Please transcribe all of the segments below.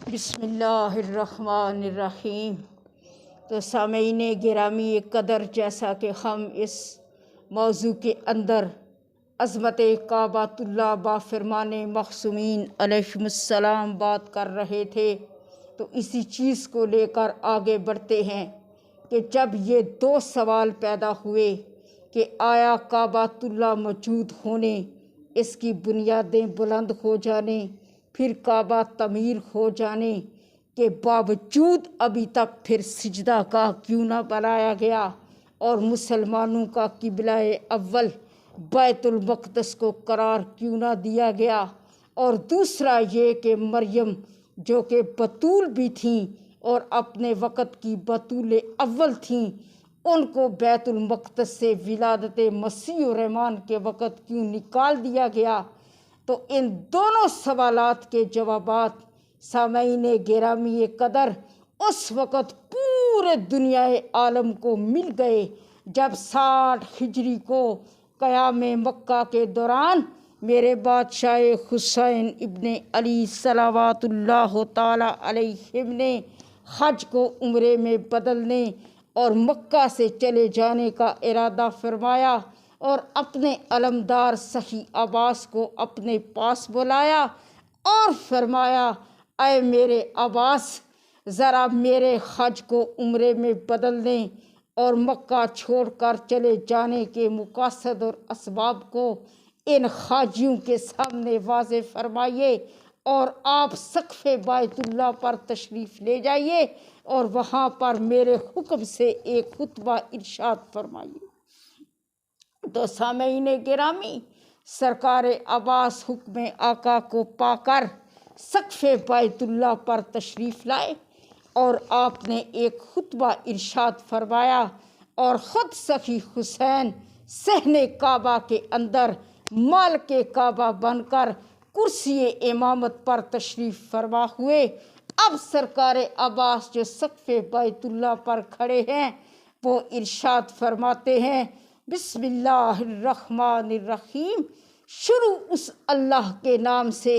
بسم اللہ الرحمن الرحیم۔ تو سامعین گرامی قدر، جیسا کہ ہم اس موضوع کے اندر عظمت کعبۃ اللہ با فرمان معصومین علیہم السلام بات کر رہے تھے، تو اسی چیز کو لے کر آگے بڑھتے ہیں کہ جب یہ دو سوال پیدا ہوئے کہ آیا کعبۃ اللہ موجود ہونے، اس کی بنیادیں بلند ہو جانے، پھر کعبہ تعمیر ہو جانے کے باوجود ابھی تک پھر سجدہ گاہ کیوں نہ بنایا گیا اور مسلمانوں کا قبلہ اول بیت المقدس کو قرار کیوں نہ دیا گیا، اور دوسرا یہ کہ مریم جو کہ بتول بھی تھیں اور اپنے وقت کی بتول اول تھیں، ان کو بیت المقدس سے ولادت مسیح الرحمن کے وقت کیوں نکال دیا گیا۔ تو ان دونوں سوالات کے جوابات سامعین گرامی قدر اس وقت پورے دنیا عالم کو مل گئے جب 60 ہجری کو قیام مکہ کے دوران میرے بادشاہ حسین ابن علی صلوات اللہ تعالی علیہ نے حج کو عمرے میں بدلنے اور مکہ سے چلے جانے کا ارادہ فرمایا اور اپنے علمدار سخی عباس کو اپنے پاس بلایا اور فرمایا، اے میرے عباس، ذرا میرے حج کو عمرے میں بدل دیں اور مکہ چھوڑ کر چلے جانے کے مقاصد اور اسباب کو ان حاجیوں کے سامنے واضح فرمائیے، اور آپ سقف بیت اللہ پر تشریف لے جائیے اور وہاں پر میرے حکم سے ایک خطبہ ارشاد فرمائیے۔ تو سامعین گرامی، سرکار عباس حکم آقا کو پا کر سقف بیت اللہ پر تشریف لائے اور آپ نے ایک خطبہ ارشاد فرمایا، اور خود سخی حسین صحن کعبہ کے اندر مالک کعبہ بن کر کرسی امامت پر تشریف فرما ہوئے۔ اب سرکار عباس جو سقف بیت اللہ پر کھڑے ہیں وہ ارشاد فرماتے ہیں، بسم اللہ الرحمن الرحیم، شروع اس اللہ کے نام سے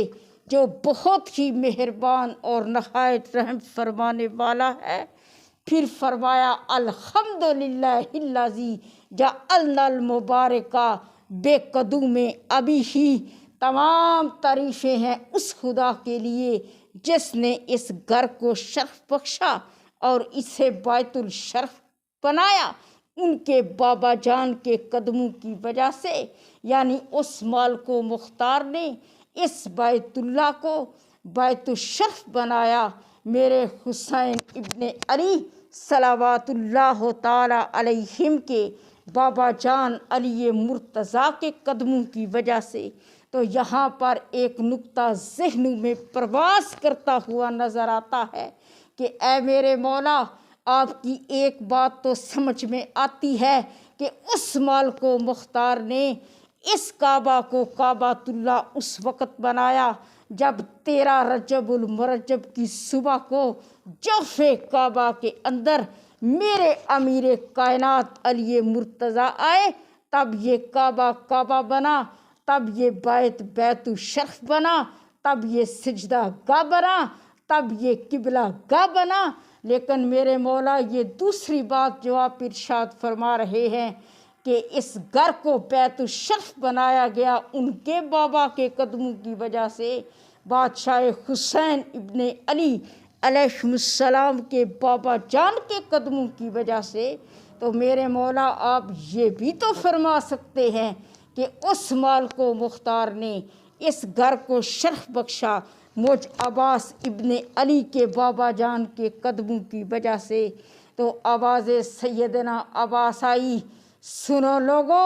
جو بہت ہی مہربان اور نہایت رحم فرمانے والا ہے۔ پھر فرمایا، الحمدللہ الذی جعلنا المبارکہ بے قدوم ابی ہی، تمام تعریفیں ہیں اس خدا کے لیے جس نے اس گھر کو شرف بخشا اور اسے بیت الشرف بنایا ان کے بابا جان کے قدموں کی وجہ سے، یعنی اس مالک و مختار نے اس بیت اللہ کو بیت الشرف بنایا۔ میرے حسین ابن علی صلوات اللہ تعالی علیہم کے بابا جان علی مرتضیٰ کے قدموں کی وجہ سے۔ تو یہاں پر ایک نقطہ ذہنوں میں پرواز کرتا ہوا نظر آتا ہے کہ اے میرے مولا، آپ کی ایک بات تو سمجھ میں آتی ہے کہ اس مالک و مختار نے اس کعبہ کو کعبۃ اللہ اس وقت بنایا جب 13 رجب المرجب کی صبح کو جوف کعبہ کے اندر میرے امیر کائنات علی مرتضیٰ آئے، تب یہ کعبہ کعبہ بنا، تب یہ بیت الشرف بنا، تب یہ سجدہ گاہ بنا، تب یہ قبلہ گاہ بنا۔ لیکن میرے مولا، یہ دوسری بات جو آپ ارشاد فرما رہے ہیں کہ اس گھر کو بیت الشرف بنایا گیا ان کے بابا کے قدموں کی وجہ سے، بادشاہ حسین ابن علی علیہ السلام کے بابا جان کے قدموں کی وجہ سے، تو میرے مولا آپ یہ بھی تو فرما سکتے ہیں کہ اس مالک و مختار نے اس گھر کو شرف بخشا مجھ عباس ابن علی کے بابا جان کے قدموں کی وجہ سے۔ تو آواز سیدنا عباس آئی، سنو لوگو،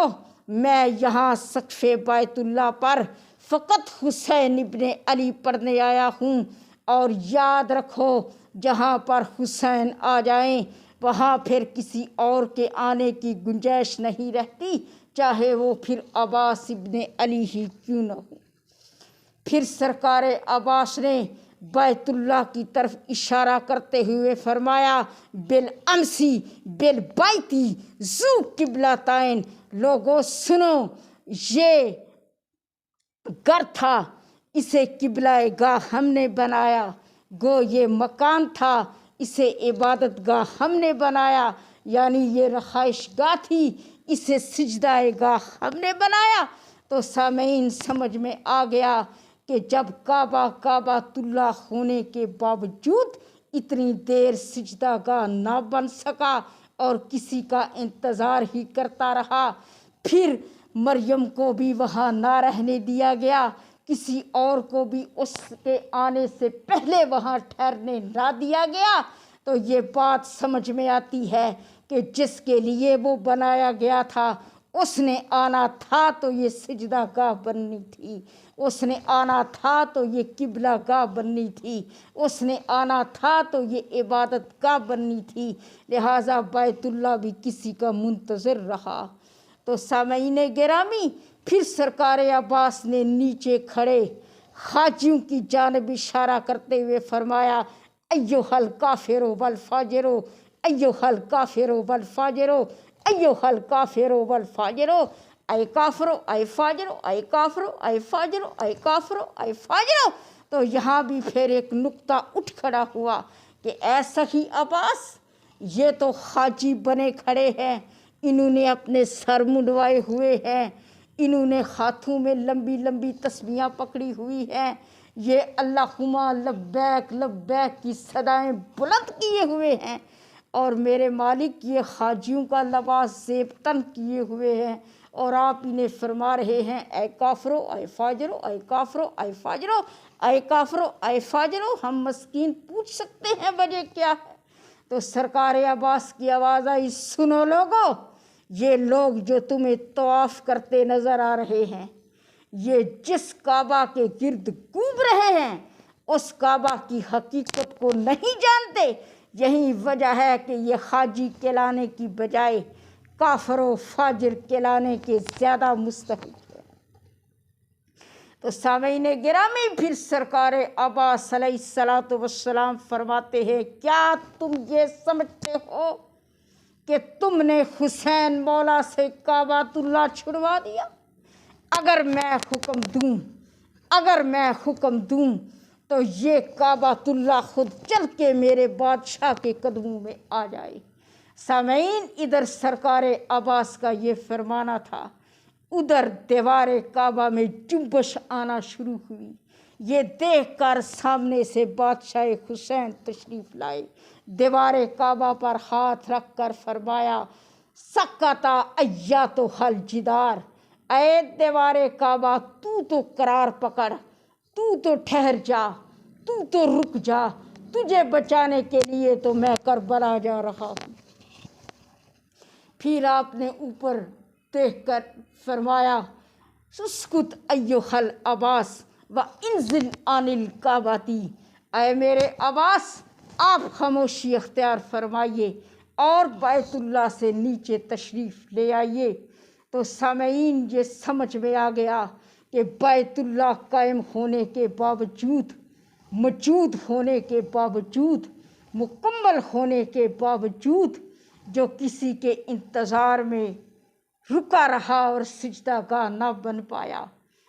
میں یہاں سقف بیت اللہ پر فقط حسین ابن علی پڑھنے آیا ہوں، اور یاد رکھو جہاں پر حسین آ جائیں وہاں پھر کسی اور کے آنے کی گنجائش نہیں رہتی، چاہے وہ پھر عباس ابن علی ہی کیوں نہ ہو۔ پھر سرکار عباس نے بیت اللہ کی طرف اشارہ کرتے ہوئے فرمایا، بالامسی بالبیتی ذو قبلتین، لوگو سنو، یہ گھر تھا، اسے قبلہ گاہ ہم نے بنایا، گو یہ مکان تھا، اسے عبادت گاہ ہم نے بنایا، یعنی یہ رہائش گاہ تھی، اسے سجدہ گاہ ہم نے بنایا۔ تو سامعین سمجھ میں آ گیا کہ جب کعبۃ اللہ ہونے کے باوجود اتنی دیر سجدہ گاہ نہ بن سکا اور کسی کا انتظار ہی کرتا رہا، پھر مریم کو بھی وہاں نہ رہنے دیا گیا، کسی اور کو بھی اس کے آنے سے پہلے وہاں ٹھہرنے نہ دیا گیا، تو یہ بات سمجھ میں آتی ہے کہ جس کے لیے وہ بنایا گیا تھا اس نے آنا تھا تو یہ سجدہ گاہ بننی تھی، اس نے آنا تھا تو یہ قبلہ گاہ بننی تھی، اس نے آنا تھا تو یہ عبادت گاہ بننی تھی، لہٰذا بیت اللہ بھی کسی کا منتظر رہا۔ تو سامعین گرامی، پھر سرکار عباس نے نیچے کھڑے حاجیوں کی جانب اشارہ کرتے ہوئے فرمایا، ایھا الکافر والفاجر، ایھا الکافر والفاجر، ایھا الکافر والفاجر، اے کافرو اے فاجرو اے کافرو اے فاجرو اے کافرو اے فاجرو۔ تو یہاں بھی پھر ایک نقطہ اٹھ کھڑا ہوا کہ اے سخی عباس، یہ تو حاجی بنے کھڑے ہیں، انہوں نے اپنے سر منڈوائے ہوئے ہیں، انہوں نے ہاتھوں میں لمبی لمبی تسبیحاں پکڑی ہوئی ہیں، یہ اللہم لبیک لبیک کی صدائیں بلند کیے ہوئے ہیں، اور میرے مالک یہ حاجیوں کا لباس زیب تن کیے ہوئے ہیں، اور آپ انہیں فرما رہے ہیں اے کافرو اے فاجرو اے کافرو اے فاجرو اے کافرو اے فاجرو۔ ہم مسکین پوچھ سکتے ہیں وجہ کیا ہے؟ تو سرکار عباس کی آواز آئی، سنو لوگو، یہ لوگ جو تمہیں طواف کرتے نظر آ رہے ہیں، یہ جس کعبہ کے گرد گھوم رہے ہیں اس کعبہ کی حقیقت کو نہیں جانتے، یہی وجہ ہے کہ یہ حاجی کہلانے کی بجائے کافر و فاجر کہلانے کے زیادہ مستحق ہے۔ تو سامعین گرامی، پھر سرکار عباس علیہ الصلوۃ والسلام فرماتے ہیں، کیا تم یہ سمجھتے ہو کہ تم نے حسین مولا سے کعبۃ اللہ چھڑوا دیا؟ اگر میں حکم دوں تو یہ کعبۃ اللہ خود چل کے میرے بادشاہ کے قدموں میں آ جائے۔ سامعین، ادھر سرکار عباس کا یہ فرمانا تھا، ادھر دیوار کعبہ میں جنبش آنا شروع ہوئی، یہ دیکھ کر سامنے سے بادشاہ حسین تشریف لائے، دیوار کعبہ پر ہاتھ رکھ کر فرمایا، سکتا ایھا الجدار، اے دیوار کعبہ تو قرار پکڑ، تو ٹھہر جا، تو رک جا، تجھے بچانے کے لیے تو میں کربلا جا رہا ہوں۔ پھر آپ نے اوپر دیکھ کر فرمایا، اسکت ایھا العباس وانزل عن الکعبۃ، اے میرے عباس آپ خاموشی اختیار فرمائیے اور بیت اللہ سے نیچے تشریف لے آئیے۔ تو سامعین، یہ سمجھ میں آ گیا کہ بیت اللہ قائم ہونے کے باوجود، موجود ہونے کے باوجود، مکمل ہونے کے باوجود جو کسی کے انتظار میں رکا رہا اور سجدہ گاہ نہ بن پایا،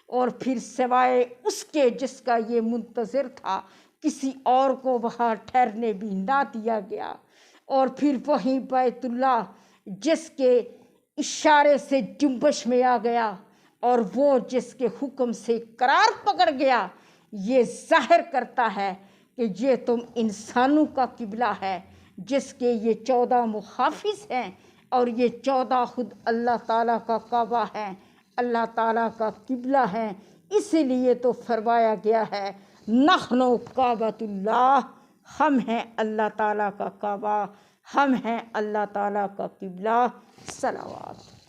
اور پھر سوائے اس کے جس کا یہ منتظر تھا کسی اور کو وہاں ٹھہرنے بھی نہ دیا گیا، اور پھر وہیں بیت اللہ جس کے اشارے سے جنبش میں آ گیا اور وہ جس کے حکم سے قرار پکڑ گیا، یہ ظاہر کرتا ہے کہ یہ تم انسانوں کا قبلہ ہے جس کے یہ 14 محافظ ہیں، اور یہ 14 خود اللہ تعالیٰ کا کعبہ ہے، اللہ تعالیٰ کا قبلہ ہے۔ اسی لیے تو فرمایا گیا ہے، نحن کعبۃ اللہ، ہم ہیں اللہ تعالیٰ کا کعبہ، ہم ہیں اللہ تعالیٰ کا قبلہ۔ صلوات۔